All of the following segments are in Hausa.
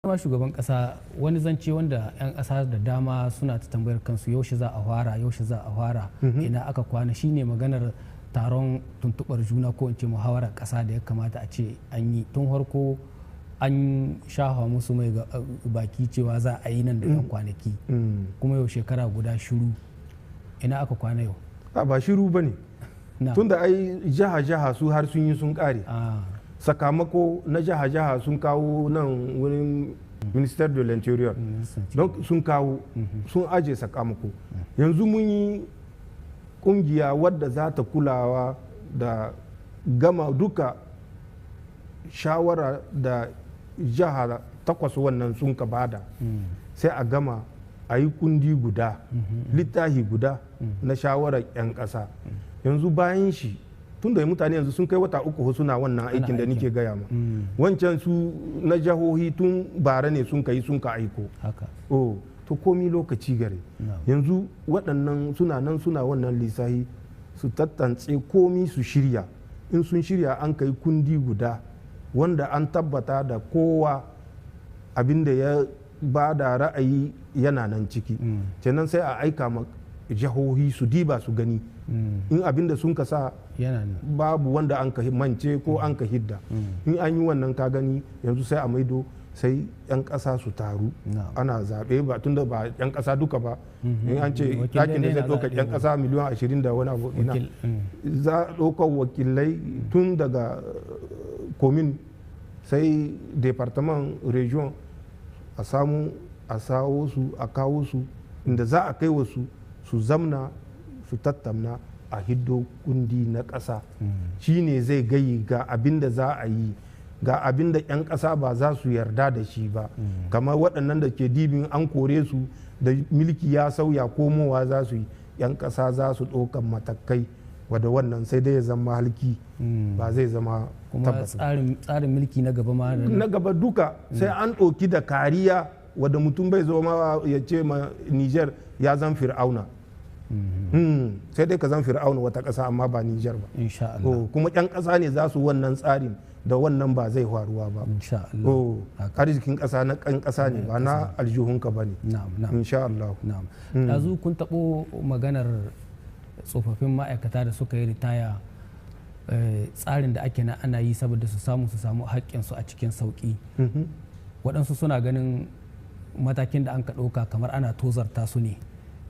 Kuma shugaban kasa wani zance wanda 'yan kasa da dama suna ta tambayar kansu yaushe za a fara yaushe za a fara ina aka kwana shine maganar taron tuntubar juna ko in ce muhawarar kasa da ya kamata a ce an yi tun harko an shafa musu mai baki cewa za a yi nan da 'yan kwanaki kuma yau shekara guda shiru ina aka kwana yau ba shiru ba ne tunda ai jaha-jaha su har sun yi sun kare sakamako na jaha-jaha sun kawo nan wurin minister de l'interior don sun kawo sun aje sakamako yanzu mun yi kungiya wadda za ta kulawa da gama duka shawara da jaha takwas wannan sun ka bada sai a gama a yi kundi guda littafi guda na shawarar 'yan ƙasa yanzu bayan shi tun da mutane yanzu sun kai wata uku suna wannan aikin da nike gaya ma wancan su na jahohi tun bara ne sun kai sun ka aiko to komi lokaci gare yanzu waɗannan suna nan suna wannan lissahi su tattance komi su shirya in sun shirya an kai kundi guda wanda an tabbata da kowa abinda ya ba da ra'ayi yana nan ciki kenan sai a aika ma jahohi su diba su gani in abinda sun ka sa babu wanda an ka mance ko an ka hidda in an yi wannan ka gani yanzu sai a maido sai 'yan ƙasa su taru ana zaɓe ba tunda ba 'yan ƙasa duka ba in an ce ɗakin da zai ɗauka 'yan ƙasa miliyan 20 da wani abu ina za a ɗaukar wakilai tun daga komin sai departement region a samu a sawo su a kawo su inda za a kai wasu su zamna su tattamna a hiddo kundi na ƙasa shi ne zai gayi ga abin da za a yi ga abin da 'yan ƙasa ba za su yarda da shi ba kamar waɗannan da ke dibin an kore su da milki ya sauya komowa za su yi 'yan ƙasa za su ɗaukan matakai wadda wannan sai dai ya zama halki ba zai zama tabbata tsarin mulki na gaba ma na gaba duka sai an ɗauki da kariya wadda mutum bai zo ma ya ce ma Niger ya zan fir'auna sai dai ka zan fir'auna wata ƙasa amma ba Niger ba kuma 'yan ƙasa ne za su wannan tsarin da wannan ba zai faruwa ba arzikin ƙasa na ƙan ƙasa ne ba na aljihunka ba ne insha Allah ɗazu kun taɓo maganar tsofaffin ma'aikata da suka yi ritaya tsarin da ake na ana yi saboda su samu haƙƙinsu a cikin sauƙi waɗansu suna ganin matakin da an ka ɗauka kamar ana tozarta su ne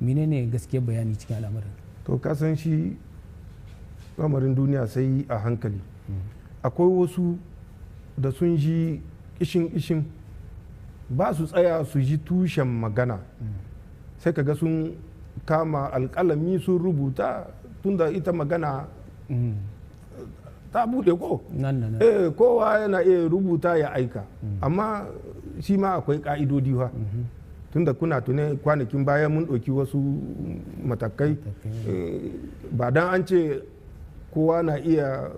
menene gaskiyar bayani cikin al'amarin to kasan shi lamarin duniya sai a hankali akwai wasu da sun ji ishin ba su tsaya su ji tushen magana sai kaga sun kama alƙalami sun rubuta tunda ita magana ta bude ko kowa yana iya rubuta ya aika amma shi ma akwai ka'idodi fa tunda kuna tune kwanakin baya mun ɗauki wasu matakai ba dan an ce kowa na iya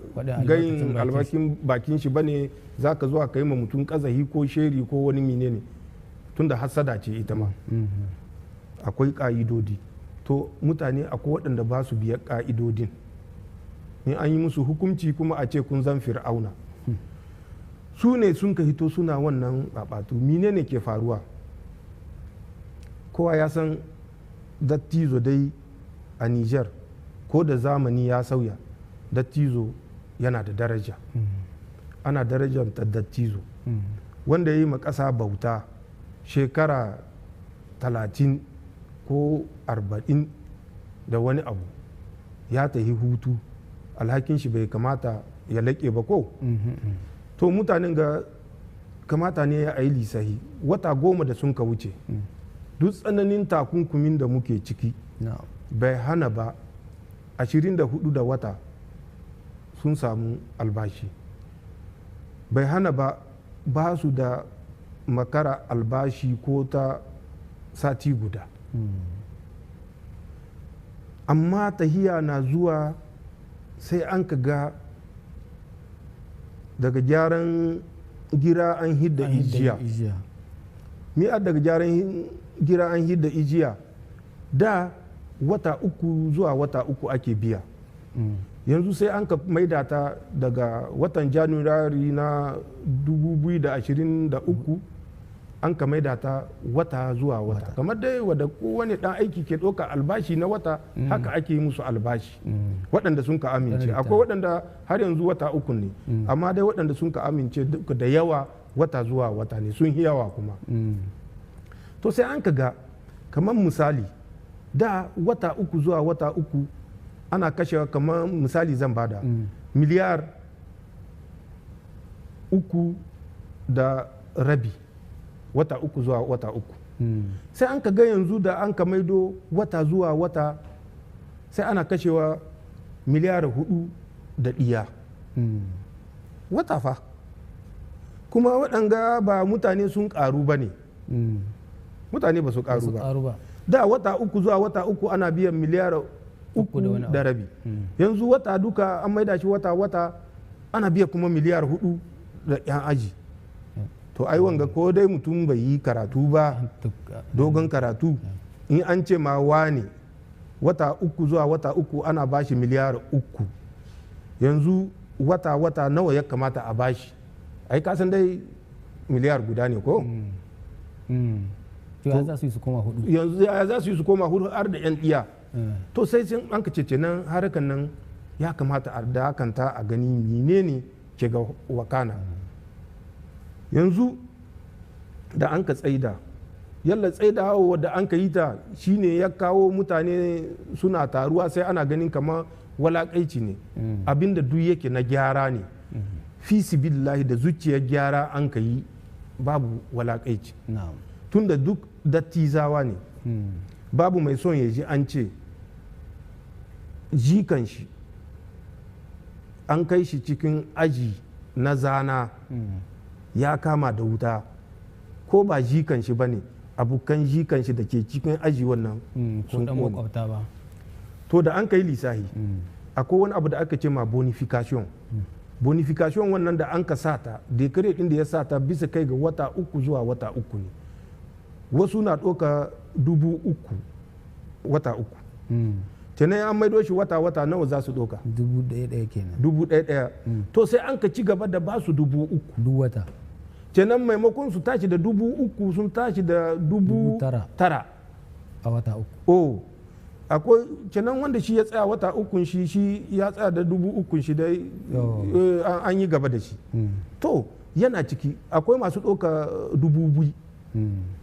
gayin albakin bakin shi bane za ka zuwa ka yi ma mutum kazahi ko sheri ko wani menene tunda hassada ce ita ma akwai ka'idodi to mutane akwai waɗanda ba su biya ka'idodin in an yi musu hukunci kuma a ce kun zan fir'auna su ne sun ka hito suna wannan babatu mine ne ke faruwa kowa ya san dattizo dai a Niger ko da zamani ya sauya dattizo yana da daraja ana darajanta dattizo wanda ya yi ƙasa bauta shekara 30 ko 40 da wani abu ya tahi hutu alhakin shi bai kamata ya laƙe ba ko to mutanen ga kamata ne ya yi lisahi wata 10 da sun ka wuce duk tsananin takunkumin da muke ciki bai hana ba 24 da wata sun samu albashi bai hana ba su da makara albashi ko ta sati guda amma tahiya na zuwa sai an ka ga daga gyaran gira an hidda ijiya mi'a daga gyaran gira an hidda ijiya da wata 3 zuwa wata 3 ake biya yanzu sai an ka maida ta daga watan january na 2023 an ka maida ta wata zuwa wata kamar dai wadda kowane dan aiki ke ɗauka albashi na wata haka ake yi musu albashi waɗanda sun ka amince akwai waɗanda har yanzu wata uku ne amma dai waɗanda sun ka amince da yawa wata zuwa wata ne sun yi yawa kuma to sai an ka ga kamar misali da wata uku zuwa wata uku ana kashewa kamar misali zan bada miliyar 3.5 wata uku zuwa wata uku sai an ka ga yanzu da an ka maido wata zuwa wata sai ana kashewa miliyar 4 wata fa kuma waɗanga ba mutane sun ƙaru ba ne mutane ba su ƙaru ba da wata uku zuwa wata uku ana biyan miliyar 3.5 yanzu wata duka an maida shi wata ana biya kuma miliyar 4 da 'yan aji to ai wanga ko dai mutum bai yi karatu ba dogon karatu in an ce ma wane wata uku zuwa wata uku ana bashi miliyar 3 yanzu wata nawa ya kamata a bashi ai kasan dai miliyar guda ne ko ya za su yi su koma 4 yanzu ya za su yi su koma 4 har da 'yan iya to sai sun an ka cece nan harkan nan ya kamata a dakanta a gani menene ke ga wakana yanzu da an ka tsaida yalla tsaidawa da an ka yi ta shine ya kawo mutane suna taruwa sai ana ganin kamar walakaici ne abinda duk yake na gyara ne fi sibillahi da zuciyar gyara an ka yi babu walakaici tunda duk dattizawa ne babu mai son ya ji an ce jikan shi an kai shi cikin aji na zana ya kama da wuta ko ba jikan shi ba ne abokan jikan shi da ke cikin aji wannan sun kone to da an kai lisahi akwai wani abu da aka ce ma bonification bonification wannan da an ka sata dekare din da ya sata bisa kai ga wata 3 zuwa wata 3 ne wasu na ɗauka 3,000 wata 3 kenan an maido shi wata nawa za su ɗauka 1,000 kenan 1,000 to sai an ka ci gaba da ba su 3,000 duk wata kenan maimakon su tashi da 3,000 sun tashi da 9,000 a wata 3 oh akwai kenan wanda shi ya tsaya wata 3 shi ya tsaya da 3,000 shi dai an yi gaba da shi to yana ciki akwai masu ɗauka 2,000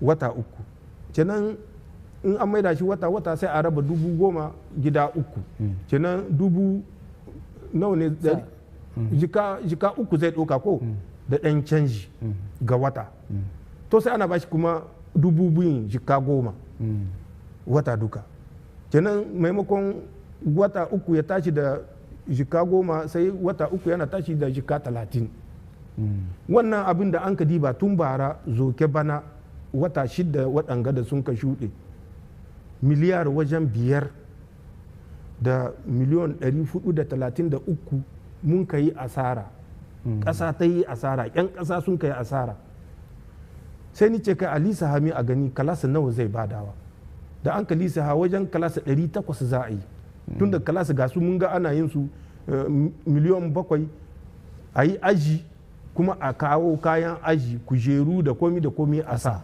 wata 3 kenan in an maida shi wata sai a raba 10,000 gida 3 kenan 1,000 nawa ne jika 3 zai ɗauka ko da ɗan canji ga wata to sai ana bashi kuma 2,000 jika 10 wata duka kenan maimakon wata 3 ya tashi da jika 10 sai wata 3 yana tashi da jika 30 wannan abin da an ka diba tun bara zoke bana wata 6 waɗanga da sun ka shuɗe miliyar wajen 5 da miliyon 433 mun ka yi asara ƙasa ta yi asara 'yan ƙasa sun ka yi asara sai ni ce kai alisa hami a gani kalasa nawa zai badawa da an kalisa ha wajen kalasa 800 za a yi tun da kalasa ga su mun ga ana yin su miliyon 7 a yi aji kuma a kawo kayan aji kujeru da komi a sa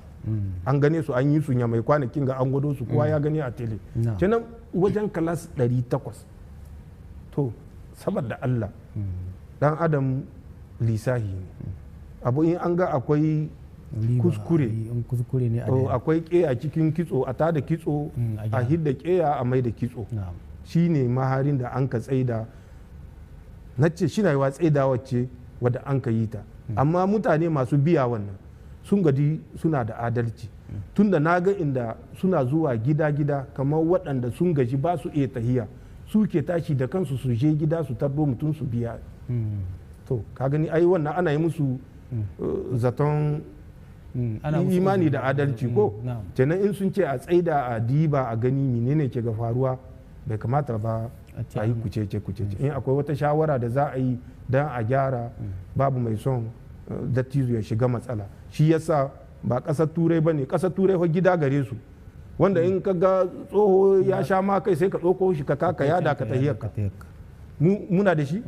an gane su an yi su mai kwanakin ga an gwado su kowa ya gani a tele kenan wajen kalas 800 to saboda Allah dan adam lisahi ne abu in an ga akwai kuskure ne akwai keya cikin kitso a tada kitso a hidda keya a mai da kitso shine maharin da an ka tsaida na ce shi na yi wa tsaida wacce wadda an ka yi ta amma mutane masu biya wannan sun gadi suna da adalci tunda na ga inda suna zuwa gida-gida kamar waɗanda sun gaji ba su iya tahiya su ke tashi da kansu su je gida su tarbo mutum su biya to ka gani ai wannan ana yi musu zaton imani da adalci ko kenan in sun ce a tsaida a diba a gani menene ke ga faruwa bai kamata ba a yi kucece in akwai wata shawara da za a yi don a gyara babu mai son dattijo ya shiga matsala shi yasa ba ƙasar turai ba ne ƙasar turai fa gida gare su wanda in ka ga tsoho ya sha ma kai sai ka ɗauko shi ka kaka yada ka tahiyar ka muna da shi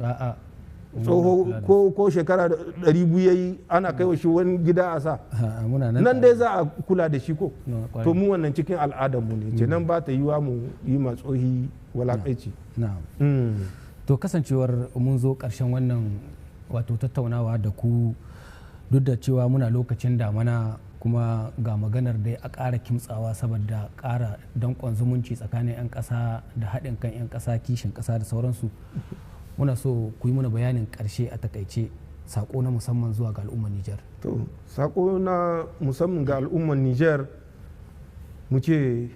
tsoho ko shekara 200 yayi ana kai wa shi wani gida a sa nan dai za a kula da shi ko to mu wannan cikin al'adar mu ne ce nan ba ta yiwa mu yi ma tsohi walakaici. To kasancewar mun zo karshen wannan wato tattaunawa da ku, duk da cewa muna lokacin damana kuma ga maganar dai a ƙara kimtsawa saboda ƙara danƙon zumunci tsakanin 'yan ƙasa da haɗin kan 'yan ƙasa, kishin ƙasa da sauransu, muna so ku yi mana bayanin ƙarshe a takaice sako na musamman zuwa ga al'ummar Nijar. To sako na musamman ga al'ummar Nijar mu ce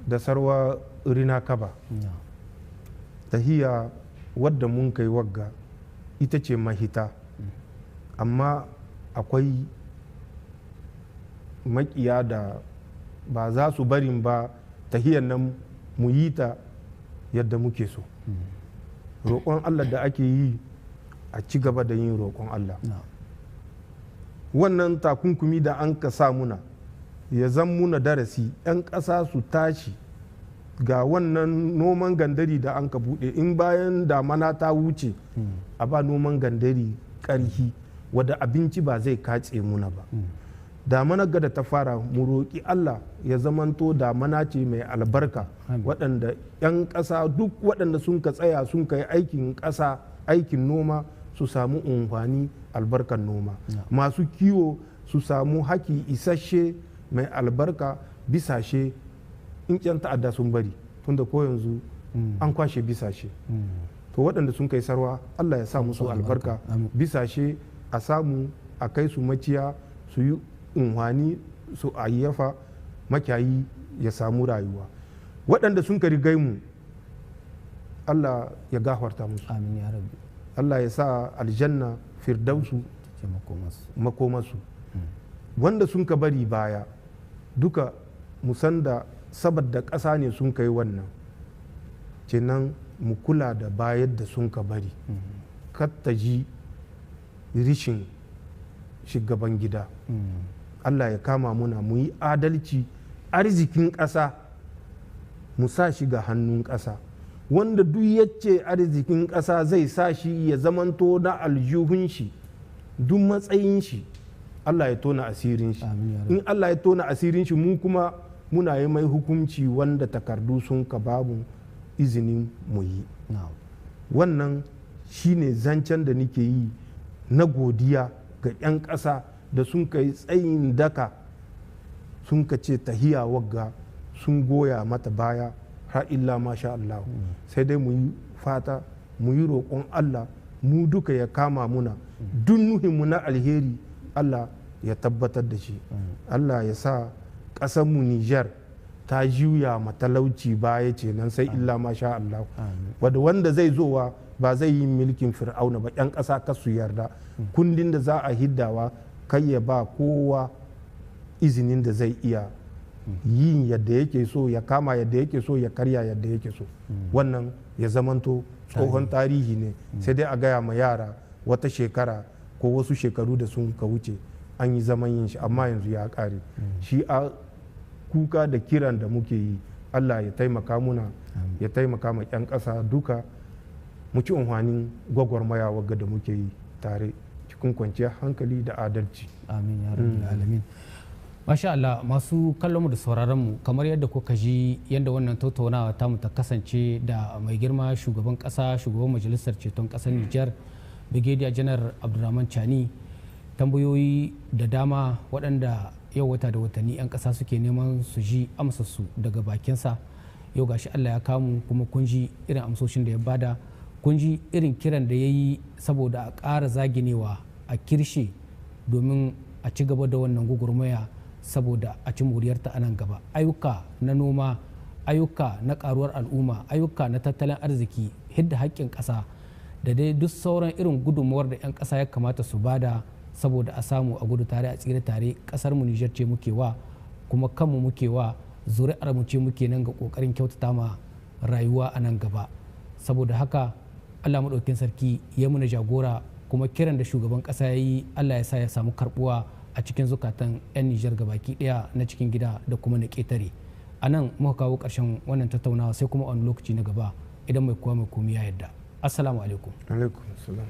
da sarwa rina kaba tahiya wadda mun kai wagga ita ce mahita, amma akwai makiya da ba za su barin ba tahiyar nan mu yi ta yadda muke so. Roƙon Allah da ake yi a ci gaba da yin roƙon Allah. Wannan takunkumi da an ka sa muna ya zan muna darasi 'yan ƙasa su tashi ga wannan noman gandari da an ka buɗe, in bayan damana ta wuce a ba noman gandari ƙarhi wadda abinci ba zai kace muna ba. Damana gada ta fara mu roƙi Allah ya zamanto damana ce mai albarka, waɗanda 'yan ƙasa duk waɗanda sun ka tsaya sun ka yi aikin ƙasa aikin noma su samu amfani albarkar noma, masu kiwo su samu haki isasshe mai albarka, bisashe in ƙyan ta'adda sun bari tunda ko yanzu an kwashe bisashe, to waɗanda sun kai sarwa Allah ya sa musu albarka, bisashe a samu a kai su maciya su yi unhwani su ayyafa, makiyayi ya samu rayuwa. Waɗanda sun ka rigai mu Allah ya gafarta musu, amin ya rabbi. Allah ya sa aljanna firdausu makomasu. Wanda sun ka bari baya duka musan da saboda ƙasa ne sun kai wannan, kenan mu kula da bayar da sun ka bari, ta ji rishin shugaban gida. Allah ya kama muna mu yi adalci, arzikin ƙasa mu sa shi ga hannun ƙasa, wanda duk yace arzikin ƙasa zai sa shi ya zamanto na aljihun shi duk matsayin shi, Allah ya tona asirin shi. In Allah ya tona asirin shi mu kuma muna yi mai hukunci wanda takardu sun ka babu izinin mu yi. Wannan shine zancen da nake yi na godiya ga 'yan ƙasa da sun kai tsayin daka sun ka ce tahiya wagga sun goya mata baya har illa masha Allah. Sai dai mu yi fata mu yi roƙon Allah mu duka ya kama muna duk nuhinmu na alheri Allah ya tabbatar da shi. Allah ya sa ƙasarmu Nijar ta juya matalauci baya ce nan sai illa masha Allah. Wanda zai zowa ba zai yi mulkin fir'auna ba, 'yan ƙasa kasu yarda kundin da za a hiddawa kai ya ba kowa izinin da zai iya yin yadda yake so, ya kama yadda yake so, ya karya yadda yake so. Wannan ya zamanto tsohon tarihi ne, sai dai a gaya ma yara wata shekara ko wasu shekaru da sun ka wuce an yi zaman yin shi, amma yanzu ya kare. Shi a kuka da kiran da muke yi, Allah ya taimaka muna, ya taimaka ma 'yan ƙasa duka mu ci unhwanin gwagwarmaya wagga da muke yi tare cikin kwanciyar hankali da adalci. Amin ya rabbi alamin. Masha Allah, masu kallon mu da sauraron mu, kamar yadda kuka ji yadda wannan tattaunawa ta mu ta kasance da mai girma shugaban kasa, shugaban majalisar ceton kasar Nijar, Brigadier Janar Abdurrahman Chani, tambayoyi da dama waɗanda yau wata da watanni 'yan ƙasa suke neman su ji amsarsu daga bakinsa. Yau gashi Allah ya kamu kuma kun ji irin amsoshin da ya bada, kun ji irin kiran da ya yi saboda a ƙara zaginewa a kirshe domin a ci gaba da wannan gugurmaya saboda a ci moriyarta a nan gaba. Ayyuka na noma, ayyuka na karuwar al'umma, ayyuka na tattalin arziki, hidda haƙƙin ƙasa da dai duk sauran irin gudunmuwar da 'yan ƙasa ya kamata su bada saboda a samu a gudu tare a tsira tare. Ƙasar mu Nijar ce muke wa, kuma kanmu muke wa, zuri'ar mu ce muke nan ga ƙoƙarin kyautata ma rayuwa a nan gaba. Saboda haka Allah maɗaukin sarki ya muna jagora, kuma kiran da shugaban ƙasa ya yi Allah ya sa ya samu karɓuwa a cikin zukatan 'yan Nijar gabaki ɗaya na cikin gida da kuma na ƙetare. A nan muka kawo ƙarshen wannan tattaunawa, sai kuma wani lokaci na gaba idan mai kowa mai komi ya yadda. assalamu alaikum. alaikum salam.